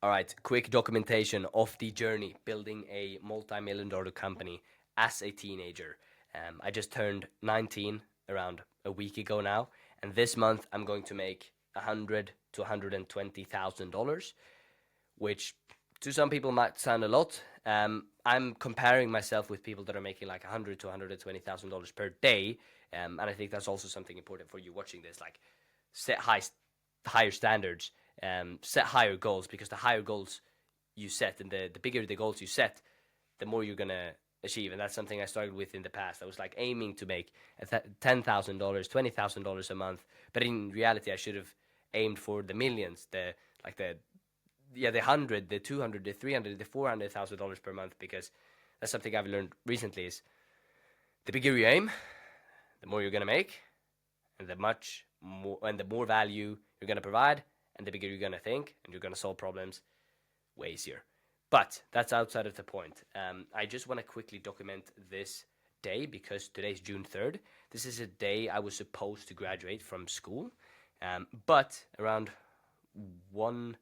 All right, quick documentation of the journey building a multi-million dollar company as a teenager. I just turned 19 around a week ago now, and this month I'm going to make $100,000 to $120,000, which to some people might sound a lot. I'm comparing myself with people that are making like $100,000 to $120,000 per day, and I think that's also something important for you watching this. Like, set higher standards, set higher goals, because the higher goals you set and the bigger the goals you set, the more you're gonna achieve. And that's something I started with in the past. I was like aiming to make $10,000, $20,000 a month, but in reality, I should have aimed for the millions, the like the yeah the 100, the 200, the 300, the $400,000 per month, because that's something I've learned recently is the bigger you aim, the more you're gonna make, and the more value you're gonna provide, and the bigger you're gonna think, and you're gonna solve problems way easier. But that's outside of the point. I just want to quickly document this day because today's June 3rd. This is a day I was supposed to graduate from school, but around one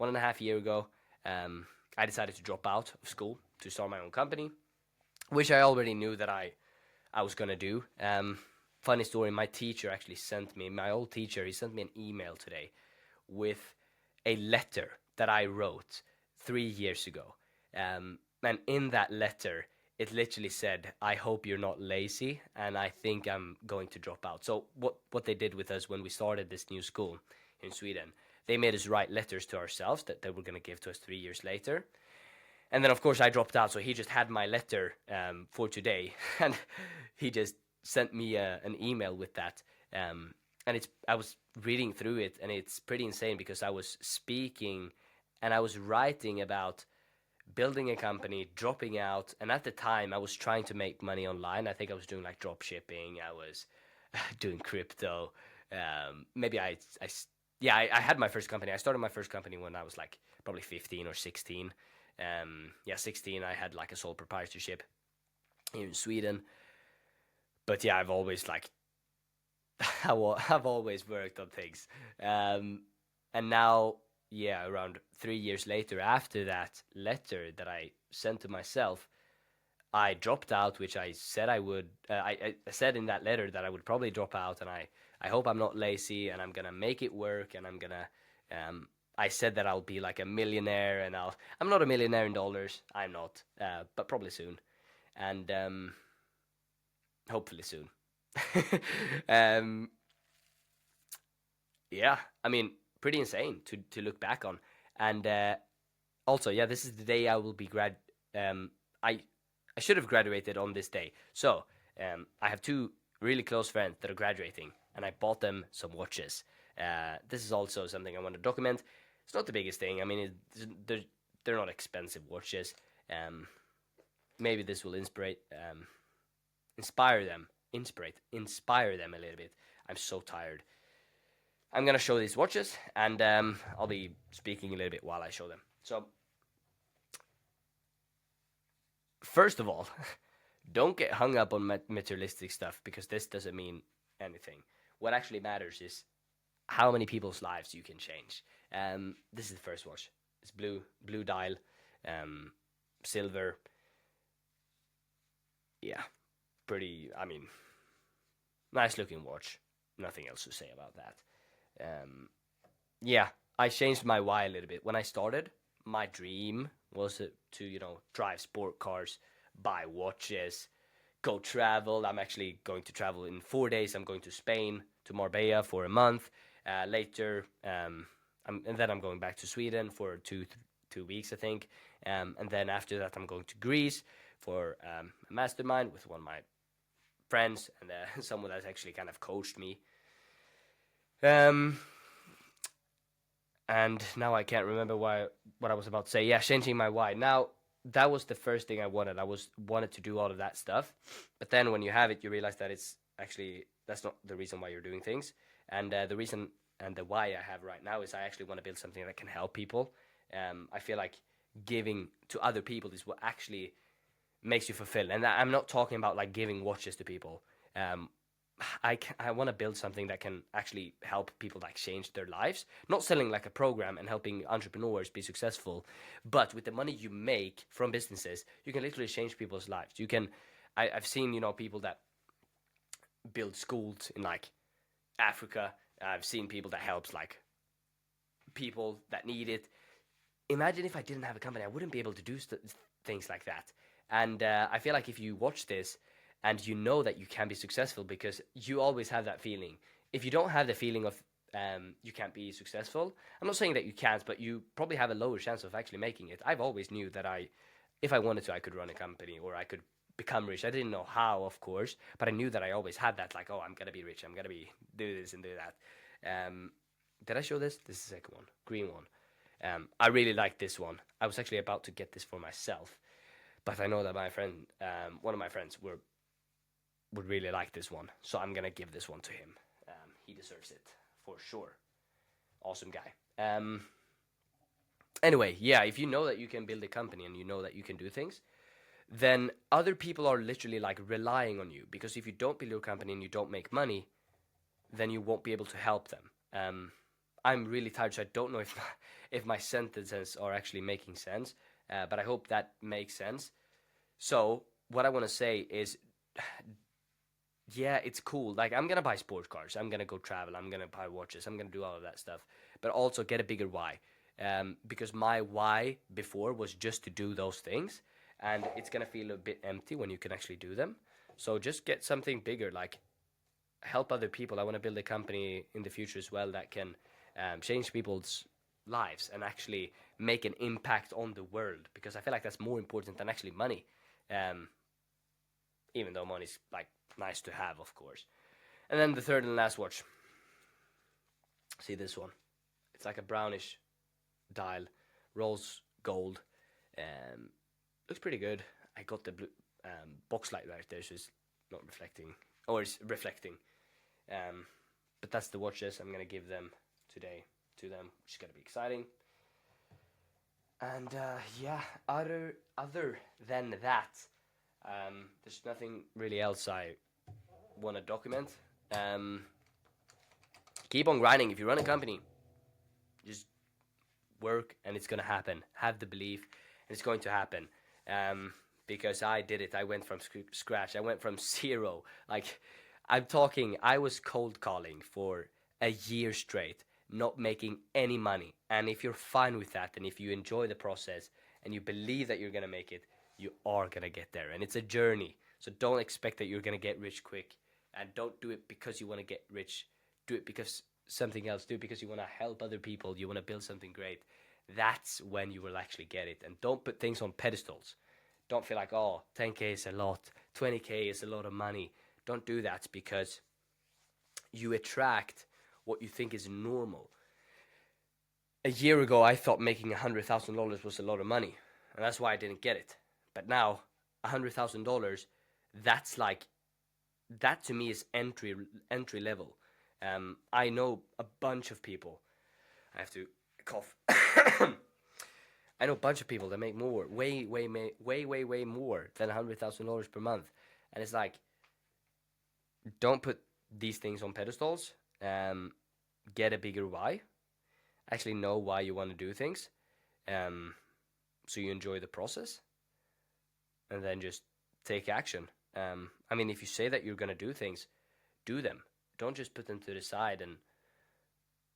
and a half year ago, I decided to drop out of school to start my own company, which I already knew that I was gonna do. Funny story, my teacher actually sent me, my old teacher, he sent me an email today with a letter that I wrote 3 years ago. And in that letter, it literally said, "I hope you're not lazy, and I think I'm going to drop out." So what they did with us when we started this new school in Sweden, they made us write letters to ourselves that they were going to give to us 3 years later. And then, of course, I dropped out, so he just had my letter for today, and he just sent me an email with that. And I was reading through it, and it's pretty insane because I was speaking and I was writing about building a company, dropping out, and at the time I was trying to make money online. I think I was doing like drop shipping, I was doing crypto. Maybe I had my first company. I started my first company when I was like probably 15 or 16. 16. I had like a sole proprietorship here in Sweden. But yeah, I've always like I've always worked on things. And now, yeah, around 3 years later, after that letter that I sent to myself, I dropped out, which I said I would. I said in that letter that I would probably drop out, and I hope I'm not lazy, and I'm gonna make it work, and I'm gonna. I said that I'll be like a millionaire, and I'm not a millionaire in dollars. I'm not, but probably soon, and hopefully soon. um, yeah, I mean, pretty insane to look back on, and also, yeah, this is the day I will be grad. Um, I should have graduated on this day. So I have two really close friends that are graduating, and I bought them some watches. This is also something I want to document. It's not the biggest thing. I mean, they're not expensive watches. Um, Maybe this will inspire them a little bit. I'm so tired. I'm gonna show these watches, and I'll be speaking a little bit while I show them. So, first of all, don't get hung up on materialistic stuff because this doesn't mean anything. What actually matters is how many people's lives you can change. This is the first watch. It's blue dial, um, silver. Yeah, pretty. I mean, nice looking watch. Nothing else to say about that. Um, yeah, I changed my why a little bit. When I started, my dream was to drive sport cars, buy watches, go travel. I'm actually going to travel in 4 days. I'm going to Spain, to Marbella for a month. Later, and then I'm going back to Sweden for 2 weeks, I think. And then after that, I'm going to Greece for a mastermind with one of my friends and someone that's actually kind of coached me. Um, and now I can't remember what I was about to say. Yeah, changing my why. Now that was the first thing I wanted. Wanted to do all of that stuff, but then when you have it, you realize that it's actually that's not the reason why you're doing things. And the reason and the why I have right now is I actually want to build something that can help people. I feel like giving to other people is what actually makes you fulfilled. And I'm not talking about like giving watches to people. Um, I want to build something that can actually help people like change their lives. Not selling like a program and helping entrepreneurs be successful, but with the money you make from businesses, you can literally change people's lives. You can, I've seen people that build schools in like Africa. I've seen people that helps like people that need it. Imagine if I didn't have a company, I wouldn't be able to do things like that. And I feel like if you watch this and you know that you can be successful because you always have that feeling. If you don't have the feeling of you can't be successful, I'm not saying that you can't, but you probably have a lower chance of actually making it. I've always knew that if I wanted to, I could run a company or I could become rich. I didn't know how, of course, but I knew that I always had that, like, oh, I'm gonna be rich. I'm gonna be do this and do that. Did I show this? This is the second one, green one. I really like this one. I was actually about to get this for myself, but I know that my friend, one of my friends, would really like this one, so I'm gonna give this one to him. He deserves it for sure. Awesome guy. Anyway, yeah, if you know that you can build a company and you know that you can do things, then other people are literally like relying on you, because if you don't build your company and you don't make money, then you won't be able to help them. I'm really tired, so I don't know if if my sentences are actually making sense, but I hope that makes sense. So what I want to say is, yeah, it's cool. Like, I'm gonna buy sports cars. I'm gonna go travel. I'm gonna buy watches. I'm gonna do all of that stuff. But also get a bigger why, because my why before was just to do those things, and it's gonna feel a bit empty when you can actually do them. So just get something bigger, like help other people. I want to build a company in the future as well that can change people's lives and actually make an impact on the world, because I feel like that's more important than actually money. Um, Even though money's like nice to have, of course. And then the third and last watch. See this one? It's like a brownish dial, rose gold. Um, Looks pretty good. I got the blue box light right there, so it's not reflecting, or it's reflecting. Um, but that's the watches I'm gonna give them today to them, which is gonna be exciting. And yeah, other than that, there's nothing really else I want to document. Um, Keep on grinding. If you run a company, just work and it's gonna happen. Have the belief, and it's going to happen. Because I did it. I went from scratch. I went from zero. Like, I'm talking. I was cold calling for a year straight, not making any money. And if you're fine with that, and if you enjoy the process, and you believe that you're gonna make it, you are gonna get there. And it's a journey. So don't expect that you're gonna get rich quick, and don't do it because you want to get rich. Do it because something else. Do it because you want to help other people. You want to build something great. That's when you will actually get it. And don't put things on pedestals. Don't feel like, oh, 10K is a lot, 20K is a lot of money. Don't do that, because you attract what you think is normal. A year ago, I thought making $100,000 was a lot of money, and that's why I didn't get it. But now, $100,000, that's like, that to me is entry level. I know a bunch of people. I have to cough. I know a bunch of people that make more, way more than $100,000 per month, and it's like, don't put these things on pedestals. Get a bigger why. Actually know why you want to do things, so you enjoy the process, and then just take action. I mean, if you say that you're gonna do things, do them. Don't just put them to the side and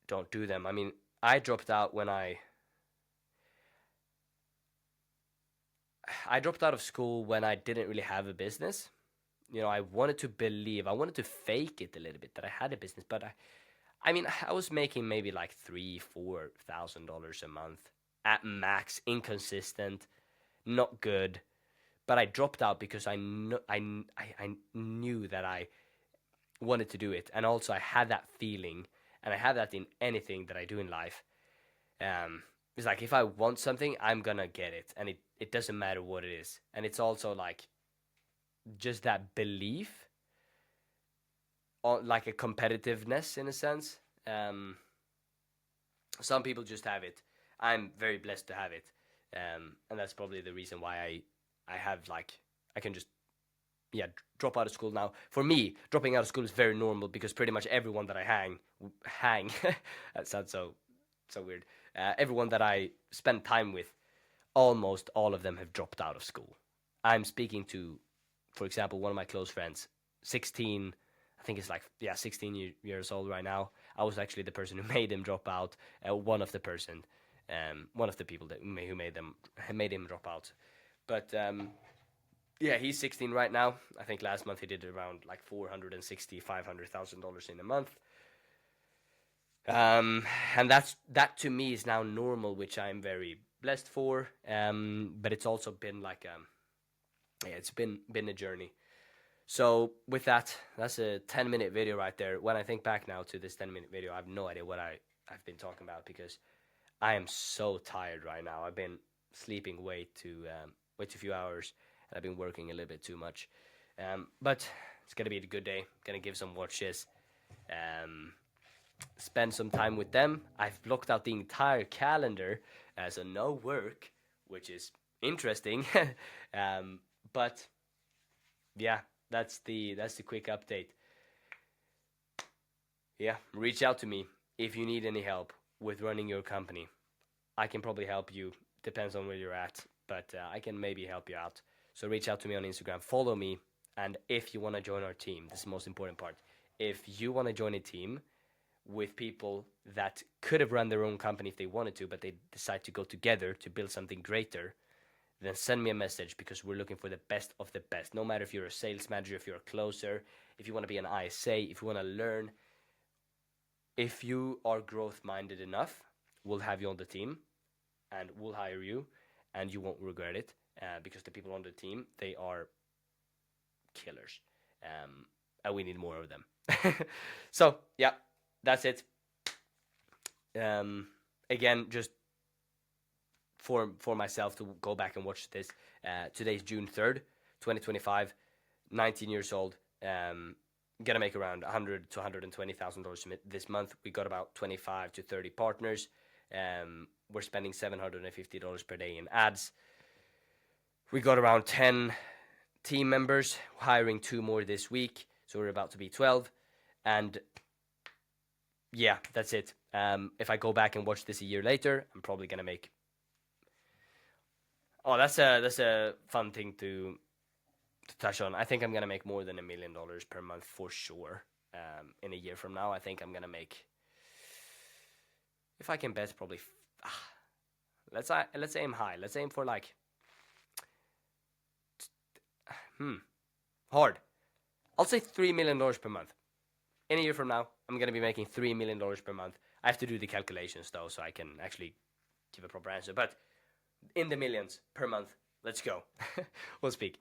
don't do them. I mean, I dropped out when I dropped out of school when I didn't really have a business. I wanted to believe, I wanted to fake it a little bit that I had a business, but I mean, I was making maybe like $3,000-4,000 a month at max, inconsistent, not good. But I dropped out because I knew that I wanted to do it, and also I had that feeling, and I have that in anything that I do in life. It's like, if I want something, I'm gonna get it, and it doesn't matter what it is. And it's also like just that belief, on like a competitiveness in a sense. Some people just have it. I'm very blessed to have it, and that's probably the reason why I have, like, I can just drop out of school now. For me, dropping out of school is very normal because pretty much everyone that I hang that sounds so weird. Everyone that I spend time with, almost all of them have dropped out of school. I'm speaking to, for example, one of my close friends, 16. I think it's like 16 years old right now. I was actually the person who made him drop out. One of the people that who made him drop out. But yeah, he's 16 right now. I think last month he did around like $460,000-$500,000 in a month. And that to me is now normal, which I'm very blessed for. But it's also been like it's been a journey. So with that, that's a 10-minute video right there. When I think back now to this 10-minute video, I have no idea what I've been talking about because I am so tired right now. I've been sleeping way too few hours, and I've been working a little bit too much. But it's gonna be a good day. Gonna give some watches, spend some time with them. I've blocked out the entire calendar as a no work, which is interesting. But yeah, that's the quick update. Yeah, reach out to me if you need any help with running your company. I can probably help you. Depends on where you're at, but I can maybe help you out. So reach out to me on Instagram, follow me, and if you want to join our team, this is the most important part. If you want to join a team with people that could have run their own company if they wanted to, but they decide to go together to build something greater, then send me a message because we're looking for the best of the best. No matter if you're a sales manager, if you're a closer, if you want to be an ISA, if you want to learn, if you are growth-minded enough, we'll have you on the team and we'll hire you and you won't regret it because the people on the team, they are killers. And we need more of them. So, yeah, that's it. Again, just for myself to go back and watch this. Today's June 3rd, 2025, 19 years old. Gonna make around $100,000 to $120,000 this month. We got about 25 to 30 partners. We're spending $750 per day in ads. We got around 10 team members, hiring 2 more this week. So we're about to be 12. And yeah, that's it. If I go back and watch this a year later, I'm probably gonna make. Oh, that's a fun thing to touch on. I think I'm gonna make more than $1 million per month for sure. In a year from now, I think I'm gonna make. If I can bet, probably. Let's aim high. Let's aim for like. Hard. I'll say $3 million per month. In a year from now, I'm gonna be making $3 million per month. I have to do the calculations though, so I can actually give a proper answer. But in the millions per month. Let's go. We'll speak.